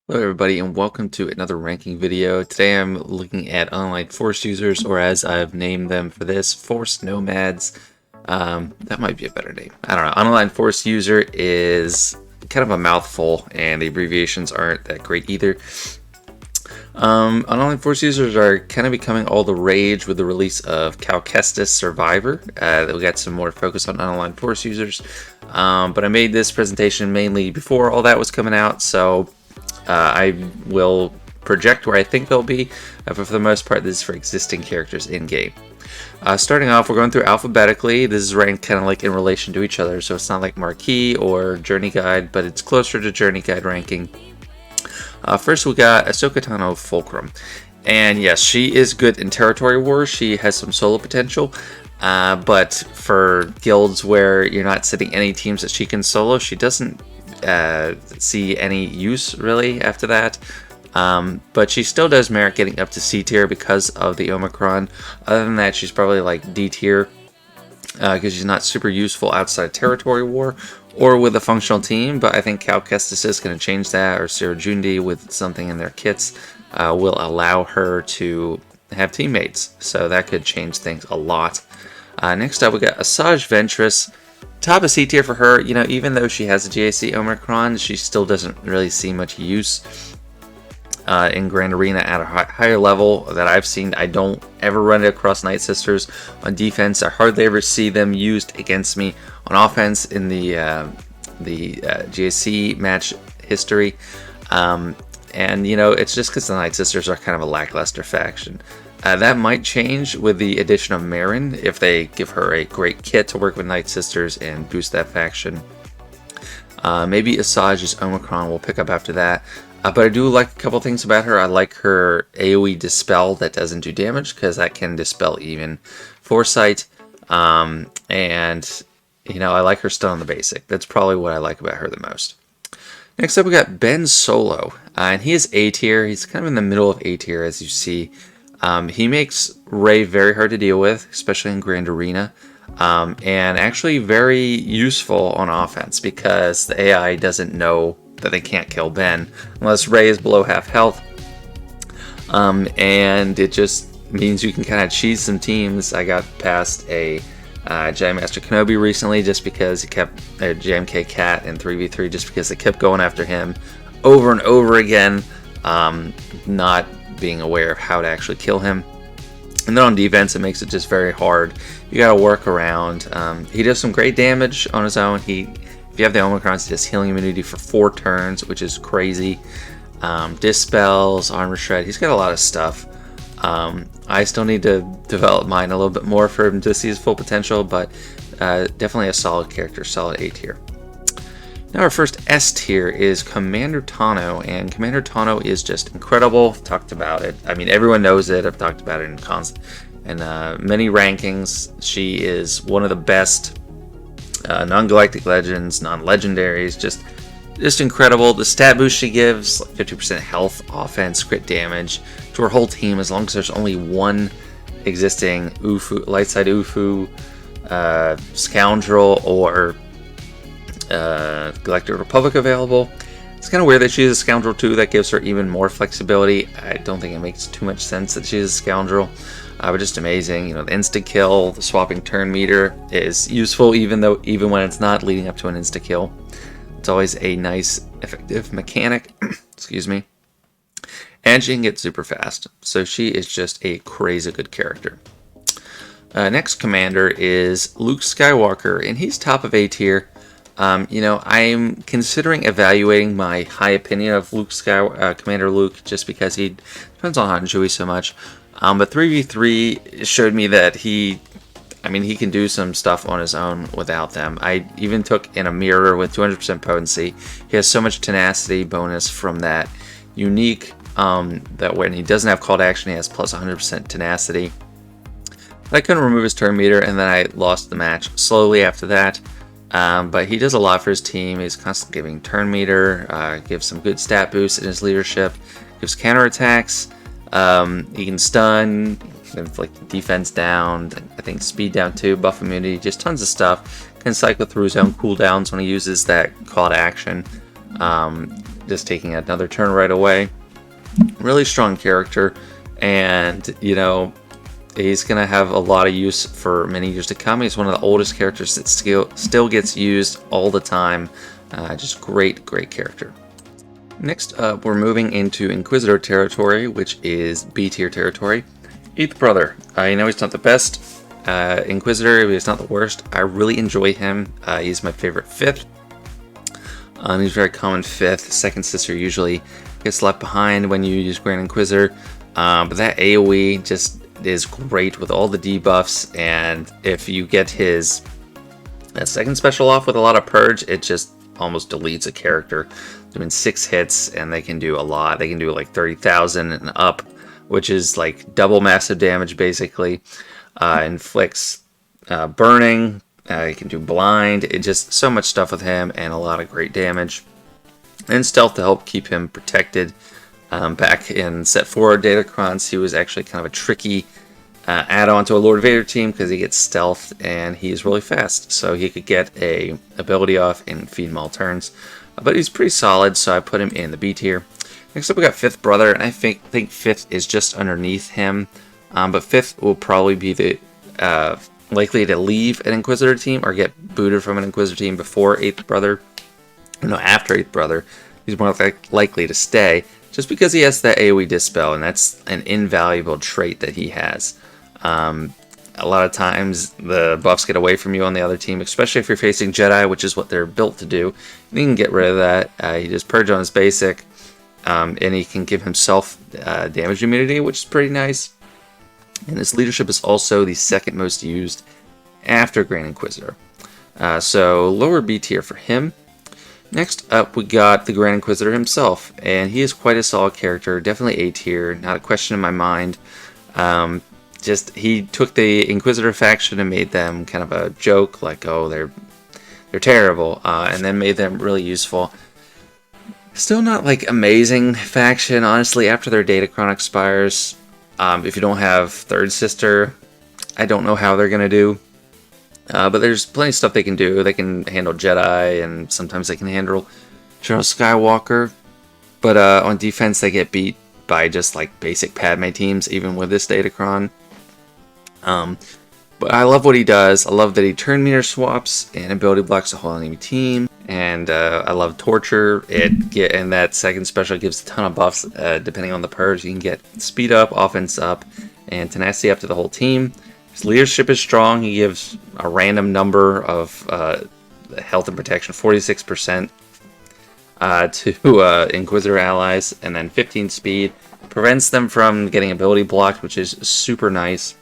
Hello everybody and welcome to another ranking video. Today I'm looking at Unaligned Force users, or as I've named them for this, Force Nomads. That might be a better name. I don't know. Unaligned Force user is kind of a mouthful and the abbreviations aren't that great either. Unaligned Force users are kind of becoming all the rage with the release of Cal Kestis Survivor. We got some more focus on Unaligned Force users. But I made this presentation mainly before all that was coming out, so I will project where I think they'll be, but for the most part, this is for existing characters in-game. Starting off, we're going through alphabetically. This is ranked kind of like in relation to each other, so it's not like Marquee or Journey Guide, but it's closer to Journey Guide ranking. First, we got Ahsoka Tano Fulcrum. And yes, she is good in Territory Wars. She has some solo potential. But for guilds where you're not setting any teams that she can solo, she doesn't see any use really after that. But she still does merit getting up to C tier because of the Omicron. Other than that, she's probably like D tier because she's not super useful outside Territory War or with a functional team. But I think Cal Kestis is going to change that, or Sirajundi with something in their kits will allow her to have teammates. So that could change things a lot. Next up, we got Asajj Ventress. Top of C tier for her. You know, even though she has a GAC Omicron, she still doesn't really see much use in Grand Arena at a higher level that I've seen. I don't ever run it across Night Sisters on defense. I hardly ever see them used against me on offense in the GAC match history. And, you know, it's just because the Night Sisters are kind of a lackluster faction. That might change with the addition of Marin if they give her a great kit to work with Night Sisters and boost that faction. Maybe Asajj's Omicron will pick up after that. But I do like a couple things about her. I like her AoE Dispel that doesn't do damage, because that can dispel even Foresight. And, you know, I like her stun on the basic. That's probably what I like about her the most. Next up, we got Ben Solo. And he is A tier. He's kind of in the middle of A tier, as you see. He makes Rey very hard to deal with, especially in Grand Arena, and actually very useful on offense because the AI doesn't know that they can't kill Ben unless Rey is below half health, and it just means you can kind of cheese some teams. I got past a Jedi Master Kenobi recently just because he kept JMK Cat in 3v3 just because they kept going after him over and over again, not being aware of how to actually kill him. And then on defense, it makes it just very hard. You gotta work around. He does some great damage on his own. If you have the Omicron, he does healing immunity for 4 turns, which is crazy. Dispels, armor shred. He's got a lot of stuff. I still need to develop mine a little bit more for him to see his full potential, but definitely a solid character, solid A tier. Now our first S tier is Commander Tano, and Commander Tano is just incredible. I've talked about it. I mean, everyone knows it. I've talked about it in many rankings. She is one of the best non-galactic legends, non-legendaries. Just incredible. The stat boost she gives, like 50% health, offense, crit damage to her whole team, as long as there's only one existing Ufu, light side Ufu, Scoundrel, or Galactic Republic available. It's kind of weird that she's a Scoundrel too. That gives her even more flexibility. I don't think it makes too much sense that she's a Scoundrel, but just amazing. You know, the insta kill, the swapping turn meter is useful even when it's not leading up to an insta kill. It's always a nice, effective mechanic. Excuse me. And she can get super fast, so she is just a crazy good character. Next commander is Luke Skywalker, and he's top of A tier. You know, I'm considering evaluating my high opinion of Commander Luke, just because he depends on Han Chewie so much. But 3v3 showed me that he can do some stuff on his own without them. I even took in a mirror with 200% potency. He has so much tenacity bonus from that unique, that when he doesn't have call to action, he has plus 100% tenacity. I couldn't remove his turn meter, and then I lost the match slowly after that. But he does a lot for his team. He's constantly giving turn meter, gives some good stat boosts in his leadership, gives counterattacks. He can stun, like defense down, I think speed down too, buff immunity, just tons of stuff. Can cycle through his own cooldowns when he uses that call to action. just taking another turn right away. Really strong character, and you know, he's gonna have a lot of use for many years to come. He's one of the oldest characters that still gets used all the time. Just great character. Next up, we're moving into Inquisitor territory, which is B tier territory. 8th Brother. You know, he's not the best Inquisitor, but he's not the worst. I really enjoy him. He's my favorite 5th. He's very common 5th. Second Sister usually gets left behind when you use Grand Inquisitor. But that AoE just is great with all the debuffs, and if you get his second special off with a lot of Purge, it just almost deletes a character. Doing 6 hits, and they can do a lot. They can do like 30,000 and up, which is like double massive damage basically. Inflicts burning. You can do blind. It just so much stuff with him, and a lot of great damage. And stealth to help keep him protected. Back in set 4 of Datacrons, he was actually kind of a tricky add-on to a Lord Vader team because he gets stealth and he's really fast. So he could get a ability off in feed him all turns. But he's pretty solid, so I put him in the B tier. Next up, we got 5th Brother, and I think 5th is just underneath him. But 5th will probably be the likely to leave an Inquisitor team or get booted from an Inquisitor team before 8th Brother. No, after 8th Brother. He's more likely to stay, just because he has that AoE Dispel, and that's an invaluable trait that he has. A lot of times the buffs get away from you on the other team, especially if you're facing Jedi, which is what they're built to do. And he can get rid of that. He just purge on his basic, and he can give himself damage immunity, which is pretty nice. And his leadership is also the second most used after Grand Inquisitor. So lower B tier for him. Next up, we got the Grand Inquisitor himself, and he is quite a solid character, definitely A tier, not a question in my mind. Just he took the Inquisitor faction and made them kind of a joke, like, oh, they're terrible, and then made them really useful. Still not like amazing faction, honestly. After their Datacron expires, if you don't have Third Sister, I don't know how they're gonna do. But there's plenty of stuff they can do. They can handle Jedi, and sometimes they can handle General Skywalker. But on defense, they get beat by just like basic Padme teams, even with this Datacron. But I love what he does. I love that he turn meter swaps and ability blocks the whole enemy team. And I love Torture. And that second special gives a ton of buffs depending on the purge. You can get speed up, offense up, and tenacity up to the whole team. His leadership is strong. He gives a random number of health and protection, 46% to Inquisitor allies, and then 15 speed. Prevents them from getting ability blocked, which is super nice.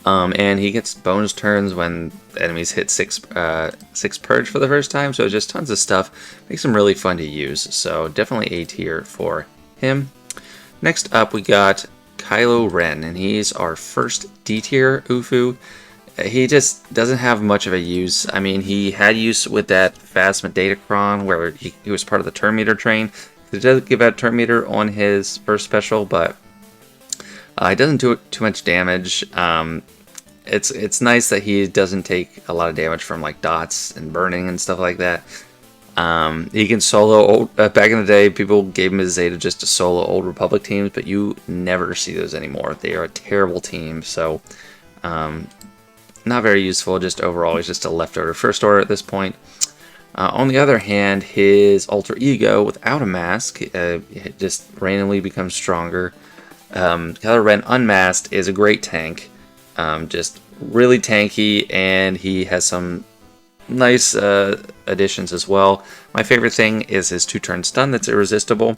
And he gets bonus turns when enemies hit 6 purge for the first time, so just tons of stuff. Makes him really fun to use, so definitely A tier for him. Next up, we got Kylo Ren, and he's our first D tier Ufu. He just doesn't have much of a use. I mean, he had use with that Phasma Datacron, where he was part of the turn meter train. He does give out turn meter on his first special, but he doesn't do too much damage. It's nice that he doesn't take a lot of damage from like dots and burning and stuff like that. He can solo back in the day, people gave him his Zeta just to solo Old Republic teams, but you never see those anymore. They are a terrible team, so not very useful. Just overall, he's just a leftover First Order at this point. On the other hand, his alter ego without a mask just randomly becomes stronger. Kylo Ren unmasked is a great tank, just really tanky, and he has some nice additions as well. My favorite thing is his 2-turn stun that's irresistible.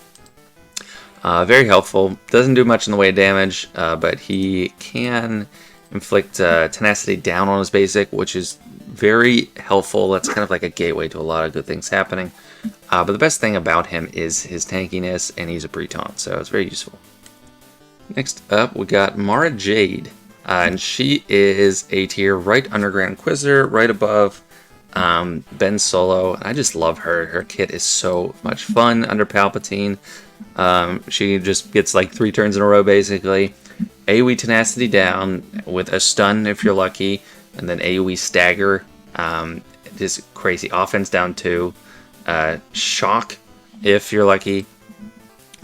Very helpful. Doesn't do much in the way of damage, but he can inflict tenacity down on his basic, which is very helpful. That's kind of like a gateway to a lot of good things happening. But the best thing about him is his tankiness, and he's a Breton, so it's very useful. Next up, we got Mara Jade, and she is A tier, right under Grand Inquisitor, right above Ben Solo. I just love her. Her kit is so much fun under Palpatine. She just gets like 3 turns in a row, basically. AoE tenacity down with a stun if you're lucky, and then AoE stagger. Just crazy. Offense down 2. Shock if you're lucky.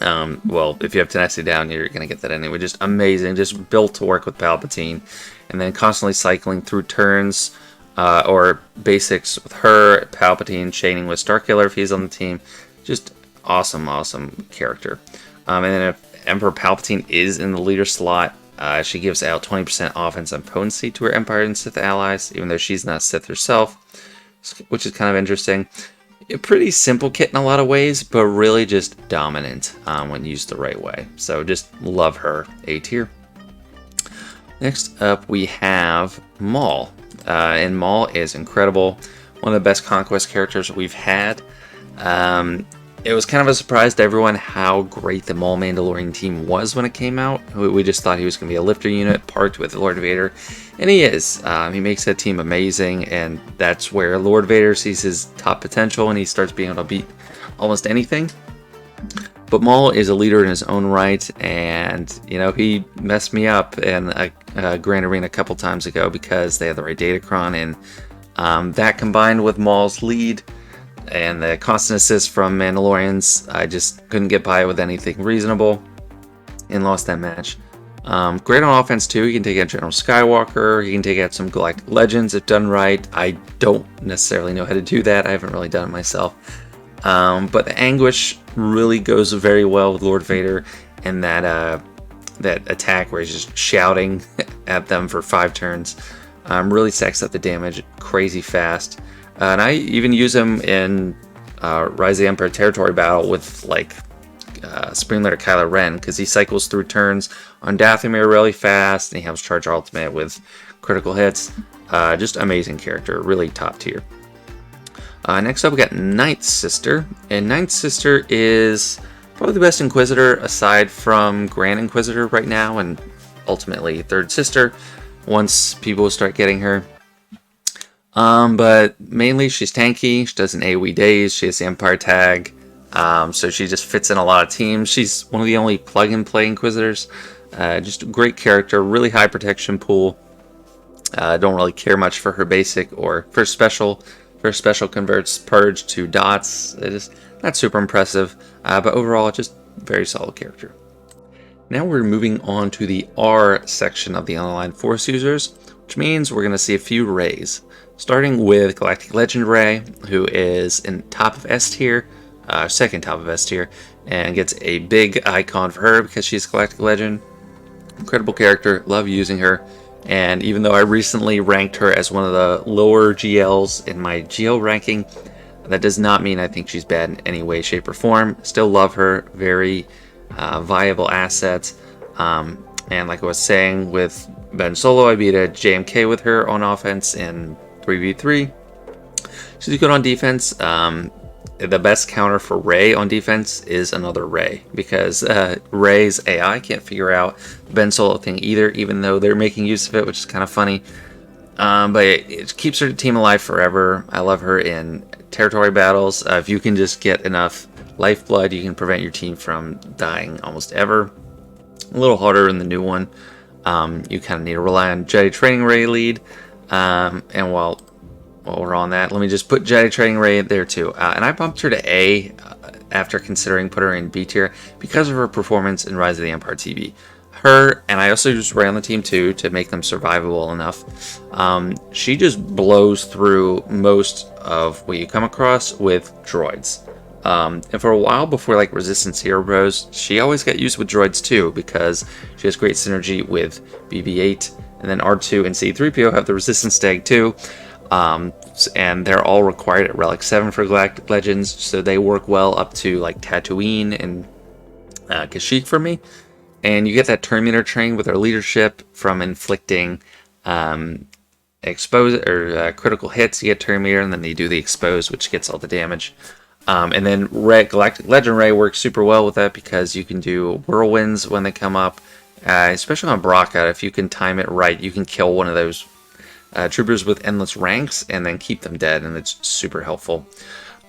Well, if you have tenacity down, you're going to get that anyway. Just amazing, just built to work with Palpatine. And then constantly cycling through turns or basics with her, Palpatine, chaining with Starkiller if he's on the team. Just awesome, awesome character. And then if Emperor Palpatine is in the leader slot, she gives out 20% offense and potency to her Empire and Sith allies, even though she's not Sith herself, which is kind of interesting. A pretty simple kit in a lot of ways, but really just dominant when used the right way. So just love her, A tier. Next up we have Maul. And Maul is incredible. One of the best Conquest characters we've had. It was kind of a surprise to everyone how great the Maul Mandalorian team was when it came out. We just thought he was going to be a lifter unit parked with Lord Vader. And he is. He makes that team amazing, and that's where Lord Vader sees his top potential and he starts being able to beat almost anything. But Maul is a leader in his own right, and you know, he messed me up in a Grand Arena a couple times ago because they had the right datacron, and that combined with Maul's lead and the constant assists from Mandalorians, I just couldn't get by with anything reasonable and lost that match. Great on offense too. He can take out General Skywalker. He can take out some Galactic Legends if done right. I don't necessarily know how to do that. I haven't really done it myself. But the Anguish really goes very well with Lord Vader, and that attack where he's just shouting at them for 5 turns really stacks up the damage crazy fast. And I even use him in Rise of the Empire territory battle with like Supreme Leader Kylo Ren, because he cycles through turns on Dathomir really fast, and he helps charge ultimate with critical hits. Just amazing character, really top tier. Next up we got Ninth Sister, and Ninth Sister is probably the best Inquisitor aside from Grand Inquisitor right now, and ultimately Third Sister once people start getting her. But mainly she's tanky, she does an AoE daze, she has the Empire tag, so she just fits in a lot of teams. She's one of the only plug-and-play Inquisitors. Just a great character, really high protection pool. Don't really care much for her basic or for special. Her special converts Purge to dots. It is not super impressive, but overall just very solid character. Now we're moving on to the R section of the Unaligned Force users, which means we're going to see a few Rays. Starting with Galactic Legend Ray, who is in top of S tier, second top of S tier, and gets a big icon for her because she's Galactic Legend. Incredible character, love using her. And even though I recently ranked her as one of the lower GLs in my GL ranking, that does not mean I think she's bad in any way, shape, or form. Still love her, very viable asset. And like I was saying with Ben Solo, I beat a JMK with her on offense in 3v3. She's good on defense. The best counter for Rey on defense is another Rey, because Rey's AI can't figure out the Ben Solo thing either, even though they're making use of it, which is kind of funny. But it keeps her team alive forever. I love her in territory battles. If you can just get enough lifeblood, you can prevent your team from dying almost ever. A little harder in the new one. You kind of need to rely on Jedi Training Rey lead. And while we're on that, let me just put Jedi Training Ray there too. And I bumped her to A after considering putting her in B tier because of her performance in Rise of the Empire TV. Her, and I also used Ray on the team too to make them survivable enough. She just blows through most of what you come across with droids. And for a while before like Resistance Hero Bros, she always got used with droids too, because she has great synergy with BB-8, and then R2 and C-3PO have the Resistance tag too. And they're all required at Relic 7 for Galactic Legends, so they work well up to like Tatooine and Kashyyyk for me. And you get that Terminator train with their leadership from inflicting expose or critical hits. You get Terminator, and then they do the expose, which gets all the damage. And then Galactic Legend Ray works super well with that because you can do whirlwinds when they come up, especially on Braca. If you can time it right, you can kill one of those troopers with endless ranks and then keep them dead, and it's super helpful.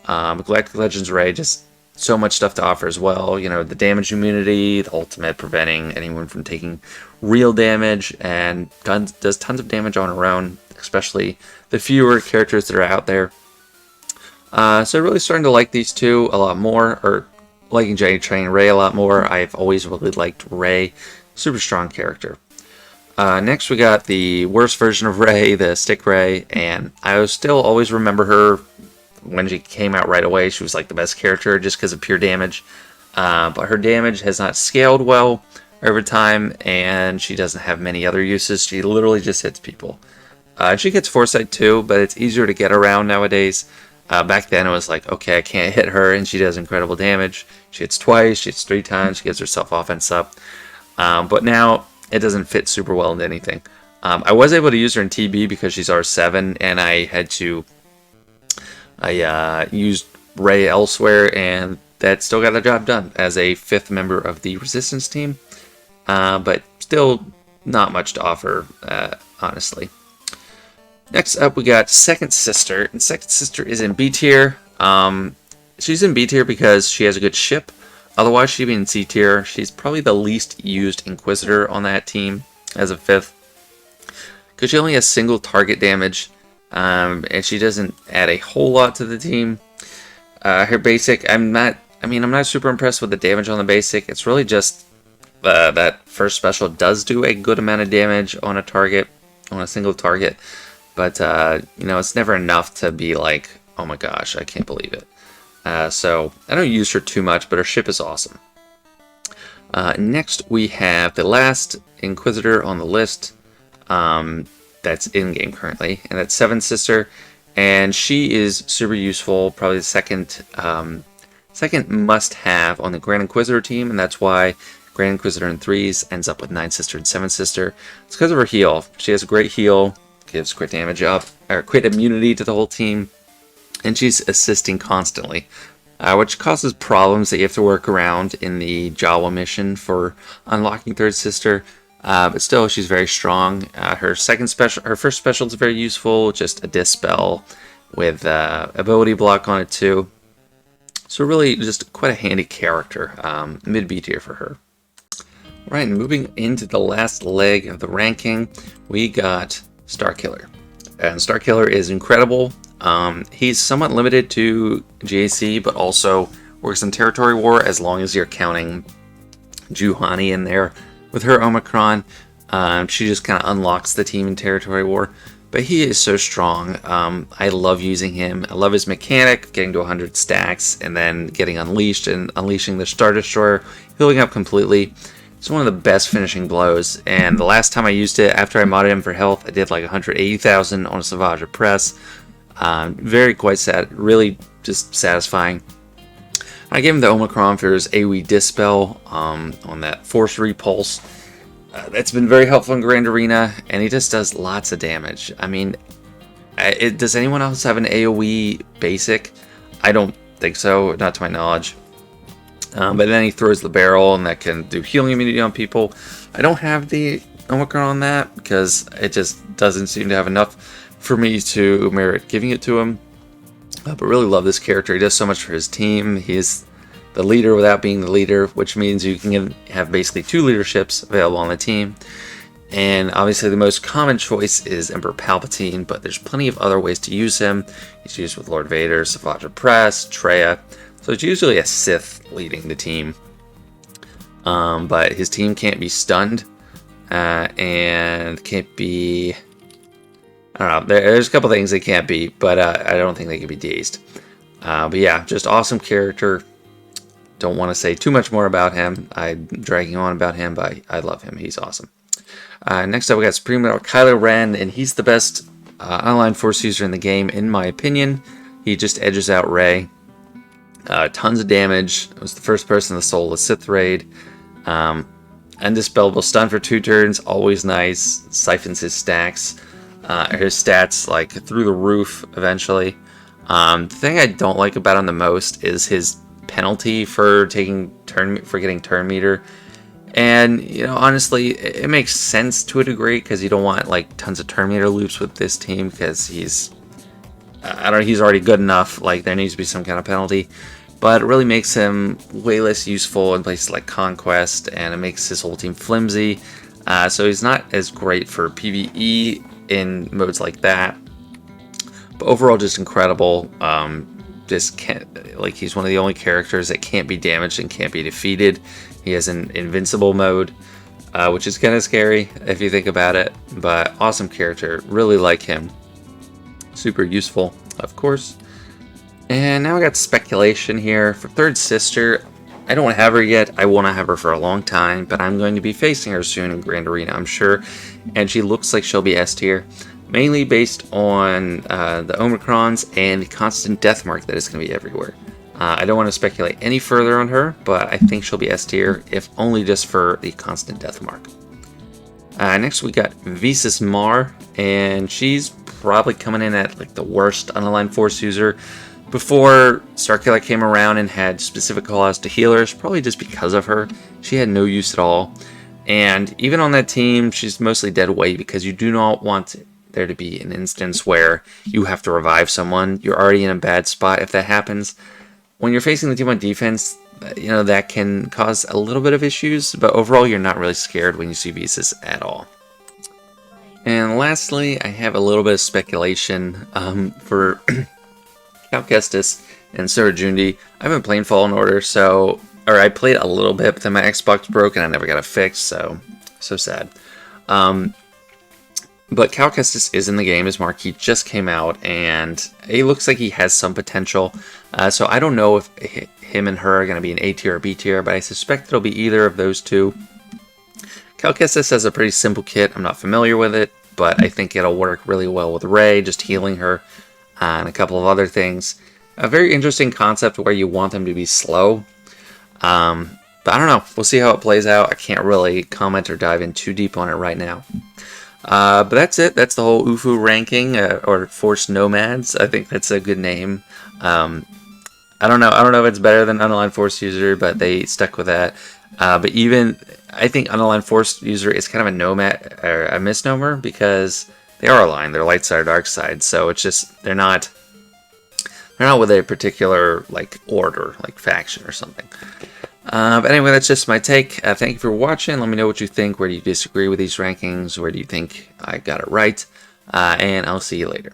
Galactic Legends Ray, just so much stuff to offer as well. You know, the damage immunity, the ultimate preventing anyone from taking real damage, and does tons of damage on her own, especially the fewer characters that are out there. So really starting to like these two a lot more, or liking Jedi Train Rey a lot more. I've always really liked Rey, super strong character. Next we got the worst version of Rey, the Stick Rey, and I still always remember her when she came out right away. She was like the best character just because of pure damage. But her damage has not scaled well over time, and she doesn't have many other uses. She literally just hits people. She gets Foresight too, but it's easier to get around nowadays. Back then it was like, okay, I can't hit her, and she does incredible damage. She hits twice, she hits 3 times, she gets herself offense up. But now it doesn't fit super well into anything. I was able to use her in TB because she's R7, and I used Rey elsewhere, and that still got the job done as a 5th member of the Resistance team. But still not much to offer, honestly. Next up, we got Second Sister, and Second Sister is in B tier. She's in B tier because she has a good ship. Otherwise, she'd be in C tier. She's probably the least used Inquisitor on that team as a 5th, because she only has single target damage, and she doesn't add a whole lot to the team. Her basic, I'm not super impressed with the damage on the basic. It's really just that first special does do a good amount of damage on a target, on a single target. But, it's never enough to be like, oh my gosh, I can't believe it. So I don't use her too much, but her ship is awesome. Next, we have the last Inquisitor on the list that's in-game currently, and that's Seven Sister. And she is super useful, probably the second must-have on the Grand Inquisitor team, and that's why Grand Inquisitor in 3s ends up with 9 Sister and 7 Sister. It's because of her heal. She has a great heal, gives crit damage up, or crit immunity to the whole team, and she's assisting constantly, which causes problems that you have to work around in the Jawa mission for unlocking Third Sister. But still, she's very strong. Her first special is very useful, just a Dispel with ability block on it too. So really, just quite a handy character, mid B tier for her. Right, moving into the last leg of the ranking, we got Starkiller. And Starkiller is incredible. He's somewhat limited to GAC, but also works in Territory War as long as you're counting Juhani in there. With her Omicron, she just kind of unlocks the team in Territory War. But he is so strong. I love using him. I love his mechanic, getting to 100 stacks, and then getting unleashed and unleashing the Star Destroyer, healing up completely. It's one of the best finishing blows, and the last time I used it, after I modded him for health, I did like 180,000 on a SWGOH press. Very quite sad, really just satisfying. I gave him the Omicron for his AoE Dispel on that Force Repulse. That's been very helpful in Grand Arena, and he just does lots of damage. I mean, does anyone else have an AoE basic? I don't think so, not to my knowledge. But then he throws the barrel, and that can do healing immunity on people. I don't have the Omicron on that, because it just doesn't seem to have enough for me to merit giving it to him. But really love this character. He does so much for his team. He's the leader without being the leader, which means you can have basically 2 leaderships available on the team. And obviously the most common choice is Emperor Palpatine, but there's plenty of other ways to use him. He's used with Lord Vader, SWGOH Press, Traya. So it's usually a Sith leading the team. But his team can't be stunned. And can't be... I don't know. There's a couple things they can't be, but I don't think they can be dazed. But yeah, just awesome character. Don't want to say too much more about him. I'm dragging on about him, but I love him. He's awesome. Next up, we got Supreme Lord Kylo Ren, and he's the best online Force user in the game, in my opinion. He just edges out Rey. Tons of damage. Was the first person to soul the Sith raid. Undispellable stun for 2 turns, always nice. Siphons his stacks. His stats like through the roof eventually. The thing I don't like about him the most is his penalty for getting turn meter. And honestly, it makes sense to a degree, because you don't want like tons of turn meter loops with this team, because he's already good enough. Like, there needs to be some kind of penalty. But it really makes him way less useful in places like Conquest, and it makes his whole team flimsy. So he's not as great for PvE in modes like that. But overall, just incredible. just can't, like, he's one of the only characters that can't be damaged and can't be defeated. He has an invincible mode, which is kind of scary if you think about it, but awesome character. Really like him. Super useful, of course. And now I got speculation here for third sister. I don't have her yet. I want to have her for a long time, but I'm going to be facing her soon in Grand Arena, I'm sure. And she looks like she'll be S tier, mainly based on the Omicrons and the constant death mark that is going to be everywhere. I don't want to speculate any further on her, but I think she'll be S tier, if only just for the constant death mark. Next we got Visas Mar, and she's probably coming in at like the worst unaligned Force user. Before Starkiller came around and had specific callouts to healers, probably just because of her, she had no use at all. And even on that team, she's mostly dead weight because you do not want there to be an instance where you have to revive someone. You're already in a bad spot if that happens. When you're facing the team on defense, you know, that can cause a little bit of issues, but overall you're not really scared when you see Visas at all. And lastly, I have a little bit of speculation for Cal Kestis and Surajundi. I've been playing Fallen Order, I played a little bit, but then my Xbox broke and I never got it fixed, so sad. But Cal Kestis is in the game. His marquee just came out, and he looks like he has some potential. So I don't know if him and her are going to be an A tier or B tier, but I suspect it'll be either of those two. Cal Kestis has a pretty simple kit. I'm not familiar with it, but I think it'll work really well with Rey, just healing her, and a couple of other things. A very interesting concept where you want them to be slow. But I don't know. We'll see how it plays out. I can't really comment or dive in too deep on it right now. But that's it. That's the whole UFU ranking, or Force Nomads. I think that's a good name. I don't know if it's better than Unaligned Force User, but they stuck with that. But even, I think Unaligned Force User is kind of a nomad, or a misnomer, because they are aligned. They're light side, dark side. So it's just, they're not with a particular, like, order, like faction or something. But anyway, that's just my take. Thank you for watching. Let me know what you think. Where do you disagree with these rankings? Where do you think I got it right? And I'll see you later.